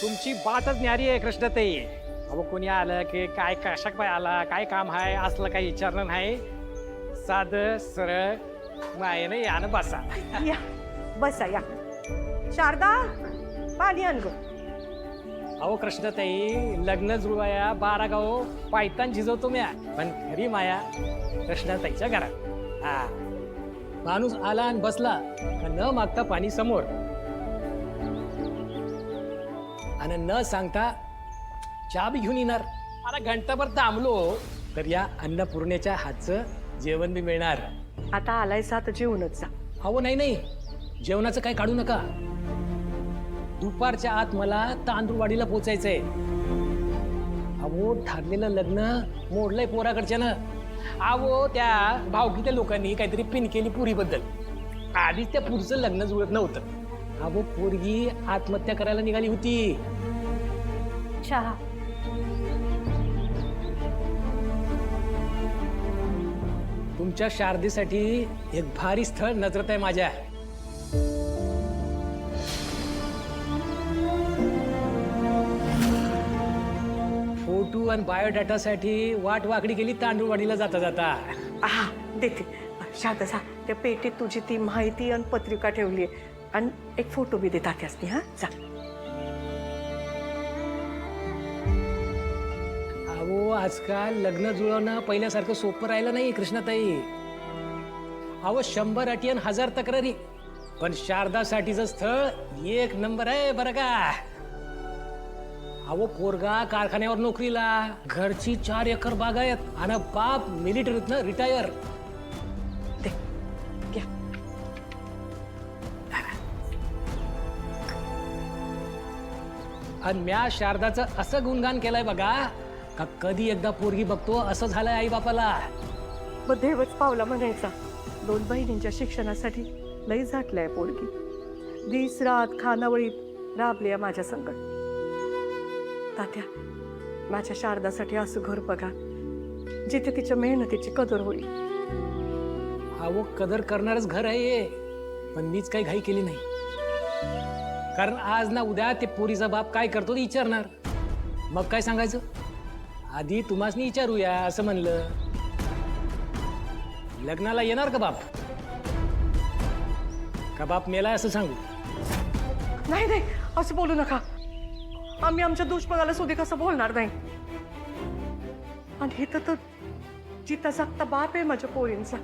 तुमची बातच न्यारी आहे कृष्णताई. अहो कोणी आलं की काय कशाक पाय आला, काय काम आहे असलं काही विचारणं नाही. साध सरळ मायेने यानं बसा. या बसा या. शारदा पाणी आण गं. अहो कृष्णताई, लग्न जुळवाया 12 गाव पायतान झिजवतो म्या, पण खरी माया कृष्णताईच्या घरात. हा माणूस आला आणि बसला का न मागता पाणी समोर आणि न सांगता चहा बी घेऊन येणार. मला घंटाभर थांबलो तर या अन्नपूर्णेच्या हातचं जेवण बी मिळणार. आता आलायसा तर जेवूनच जा. अहो नाही, जेवणाचं काय काढू नका. दुपारच्या आत मला तांदूळवाडीला पोचायचंय. अहो ठरलेलं लग्न मोडलंय पोराकडच्यानं. अहो त्या भावकीच्या लोकांनी काहीतरी पिन केली पुरीबद्दल. आधीच त्या पुरीचं लग्न जुळत नव्हतं. अहो पोरगी आत्महत्या करायला निघाली होती. चहा. तुमच्या शारदेसाठी एक भारी स्थळ नजरत आहे माझ्या. फोटो आणि बायोडाटासाठी वाट वाकडी गेली तांदूळवाडीला जाता जाता. हा देते. शारदा जा, त्या पेटीत तुझी ती माहिती आणि पत्रिका ठेवली आहे आणि एक फोटो बी देतात त्यासनी. हा जा. अहो आजकाल लग्न जुळवणं पहिल्यासारखं सोपं राहिलं नाही कृष्णाताई. अहो 100 अटी आणि 1000 तक्रारी, पण शारदासाठीचं स्थळ एक नंबर आहे बरं का. अहो पोरगा कारखान्यावर नोकरीला, घरची 4 एकर बागायत आणि बाप मिलिटरीतनं रिटायर. दे घ्या. आणि म्या शारदाचं असं गुणगान केलंय बघा का कधी एकदा पोरगी बघतो असं झालंय आई बापाला. मग देवच पावला म्हणायचा. 2 बहिणींच्या शिक्षणासाठी लई झाटलाय पोरगी. दिस रात खानावळीत राबली आहे माझ्या संकट. तात्या माझ्या शारदासाठी असं घर बघा जिथे तिच्या मेहनतीची कदर होईल. अहो कदर करणारच घर आहे हे. पण मीच काही घाई केली नाही. कारण आज ना उद्या ते पोरीचा बाप काय करतो ते विचारणार. मग काय सांगायचं, आधी तुम्हासनी विचारूया असं म्हणलं. लग्नाला येणार का बाप, का बाप मेलाय असं सांगू. नाही नाही असं बोलू नका. आम्ही आमच्या दुश्मनाला सुद्धा कसं बोलणार नाही. आणि हे तर जिता जगता बाप आहे माझ्या पोरींचा.